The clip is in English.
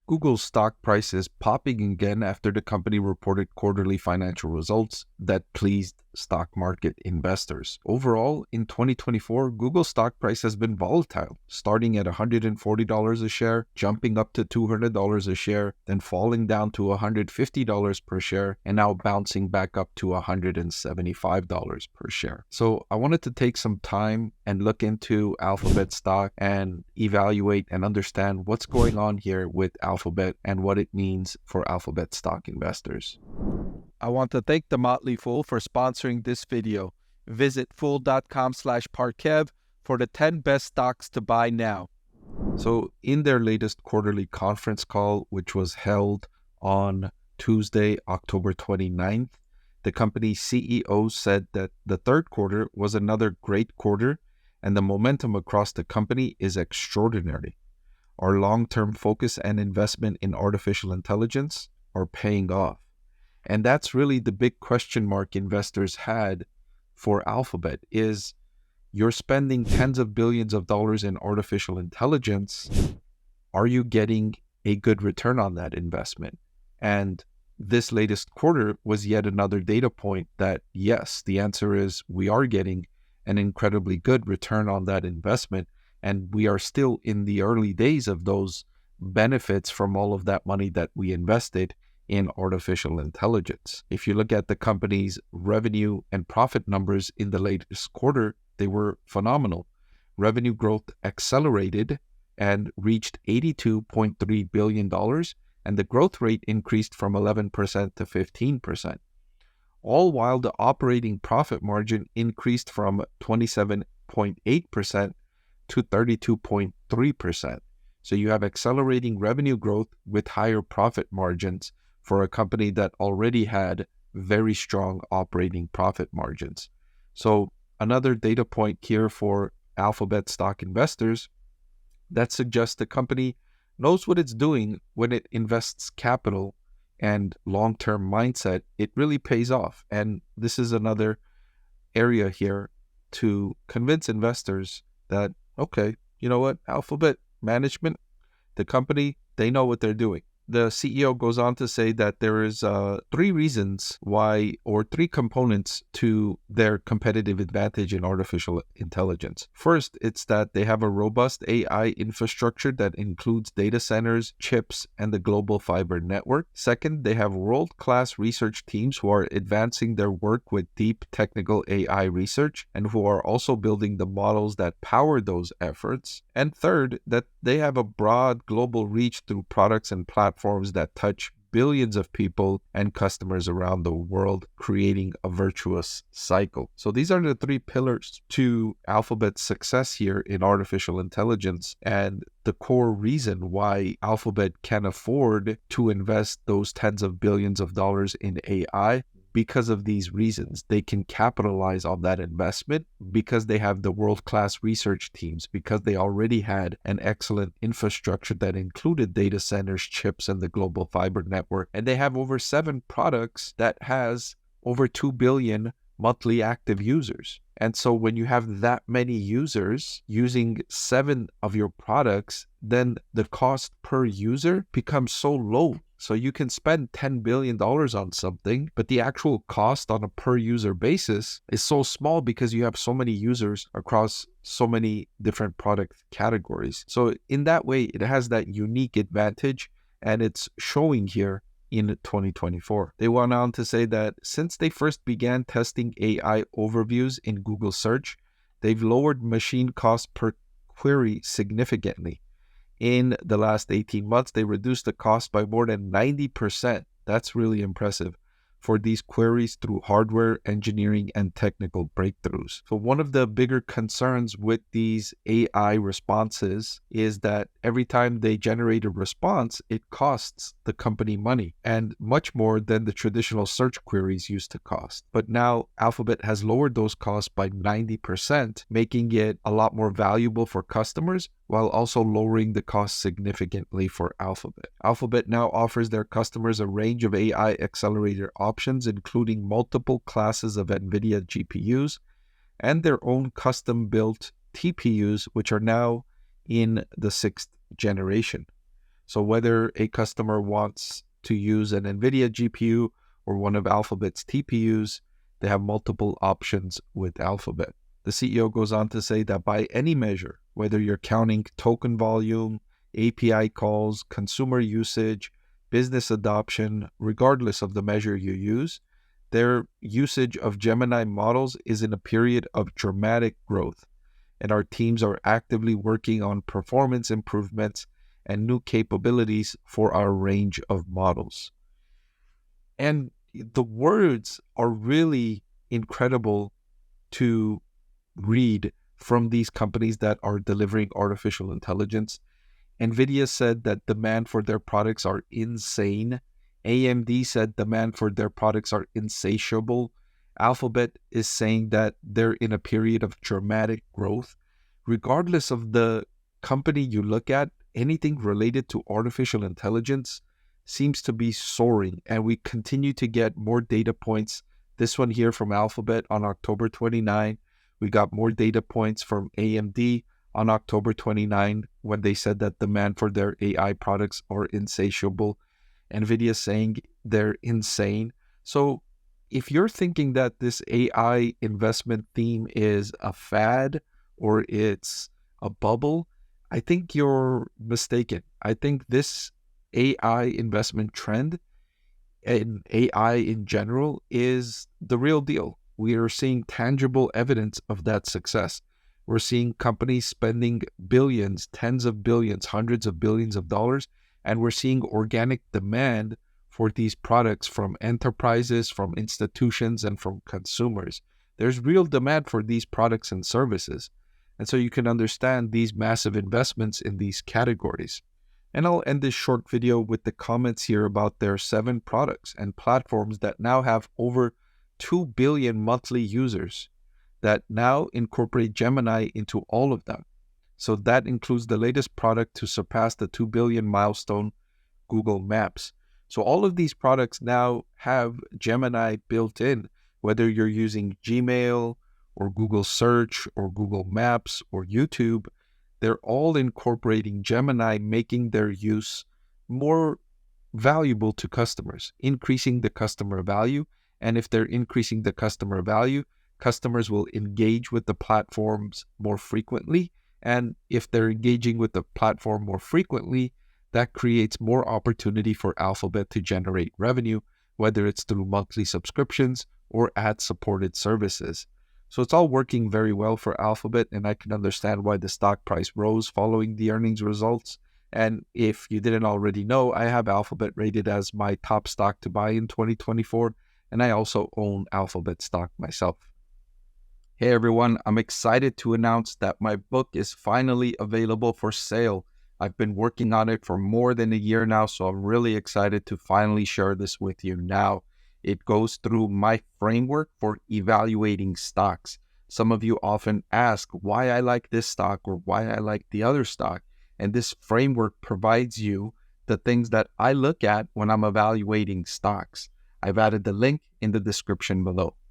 Google's stock price is popping again after the company reported quarterly financial results that pleased stock market investors. Overall, in 2024, Google's stock price has been volatile, starting at $140 a share, jumping up to $200 a share, then falling down to $150 per share, and now bouncing back up to $175 per share. So I wanted to take some time and look into Alphabet stock and evaluate and understand what's going on here with Alphabet and what it means for Alphabet stock investors. I want to thank The Motley Fool for sponsoring this video. Visit fool.com/Parkev for the 10 best stocks to buy now. So in their latest quarterly conference call, which was held on Tuesday, October 29th, the company's CEO said that the third quarter was another great quarter and the momentum across the company is extraordinary. Our long-term focus and investment in artificial intelligence are paying off. And that's really the big question mark investors had for Alphabet is you're spending tens of billions of dollars in artificial intelligence. Are you getting a good return on that investment? And this latest quarter was yet another data point that, yes, the answer is we are getting an incredibly good return on that investment. And we are still in the early days of those benefits from all of that money that we invested in artificial intelligence. If you look at the company's revenue and profit numbers in the latest quarter, they were phenomenal. Revenue growth accelerated and reached $82.3 billion, and the growth rate increased from 11% to 15%. All while the operating profit margin increased from 27.8% to 32.3%. So you have accelerating revenue growth with higher profit margins for a company that already had very strong operating profit margins. So another data point here for Alphabet stock investors that suggests the company knows what it's doing when it invests capital and long-term mindset. It really pays off. And this is another area here to convince investors that, okay, you know what, Alphabet management, the company, they know what they're doing. The CEO goes on to say that there is three reasons why, or three components to their competitive advantage in artificial intelligence. First, it's that they have a robust AI infrastructure that includes data centers, chips, and the global fiber network. Second, they have world-class research teams who are advancing their work with deep technical AI research and who are also building the models that power those efforts. And third, that they have a broad global reach through products and platforms that touch billions of people and customers around the world, creating a virtuous cycle. So these are the three pillars to Alphabet's success here in artificial intelligence, and the core reason why Alphabet can afford to invest those tens of billions of dollars in AI. Because of these reasons, they can capitalize on that investment because they have the world-class research teams, because they already had an excellent infrastructure that included data centers, chips, and the global fiber network. And they have over 7 products that has over 2 billion monthly active users. And so when you have that many users using 7 of your products, then the cost per user becomes so low. So you can spend $10 billion on something, but the actual cost on a per user basis is so small because you have so many users across so many different product categories. So in that way, it has that unique advantage, and it's showing here in 2024. They went on to say that since they first began testing AI overviews in Google Search, they've lowered machine cost per query significantly. In the last 18 months, they reduced the cost by more than 90%. That's really impressive for these queries through hardware, engineering, and technical breakthroughs. So one of the bigger concerns with these AI responses is that every time they generate a response, it costs the company money, and much more than the traditional search queries used to cost. But now Alphabet has lowered those costs by 90%, making it a lot more valuable for customers while also lowering the cost significantly for Alphabet. Alphabet now offers their customers a range of AI accelerator options, including multiple classes of NVIDIA GPUs and their own custom-built TPUs, which are now in the 6th generation. So whether a customer wants to use an NVIDIA GPU or one of Alphabet's TPUs, they have multiple options with Alphabet. The CEO goes on to say that by any measure, whether you're counting token volume, API calls, consumer usage, business adoption, regardless of the measure you use, their usage of Gemini models is in a period of dramatic growth, and our teams are actively working on performance improvements and new capabilities for our range of models. And the words are really incredible to read from these companies that are delivering artificial intelligence. NVIDIA said that demand for their products are insane. AMD said demand for their products are insatiable. Alphabet is saying that they're in a period of dramatic growth. Regardless of the company you look at, anything related to artificial intelligence seems to be soaring, and we continue to get more data points. This one here from Alphabet on October 29. We got more data points from AMD on October 29 when they said that demand for their AI products are insatiable. NVIDIA saying they're insane. So if you're thinking that this AI investment theme is a fad or it's a bubble, I think you're mistaken. I think this AI investment trend and AI in general is the real deal. We are seeing tangible evidence of that success. We're seeing companies spending billions, tens of billions, hundreds of billions of dollars, and we're seeing organic demand for these products from enterprises, from institutions, and from consumers. There's real demand for these products and services. And so you can understand these massive investments in these categories. And I'll end this short video with the comments here about their 7 products and platforms that now have over 2 billion monthly users that now incorporate Gemini into all of them. So that includes the latest product to surpass the 2 billion milestone, Google Maps. So all of these products now have Gemini built in, whether you're using Gmail or Google Search or Google Maps or YouTube. They're all incorporating Gemini, making their use more valuable to customers, increasing the customer value. And if they're increasing the customer value, customers will engage with the platforms more frequently. And if they're engaging with the platform more frequently, that creates more opportunity for Alphabet to generate revenue, whether it's through monthly subscriptions or ad-supported services. So it's all working very well for Alphabet, and I can understand why the stock price rose following the earnings results. And if you didn't already know, I have Alphabet rated as my top stock to buy in 2024, and I also own Alphabet stock myself. Hey everyone, I'm excited to announce that my book is finally available for sale. I've been working on it for more than a year now, so I'm really excited to finally share this with you now. It goes through my framework for evaluating stocks. Some of you often ask why I like this stock or why I like the other stock, and this framework provides you the things that I look at when I'm evaluating stocks. I've added the link in the description below.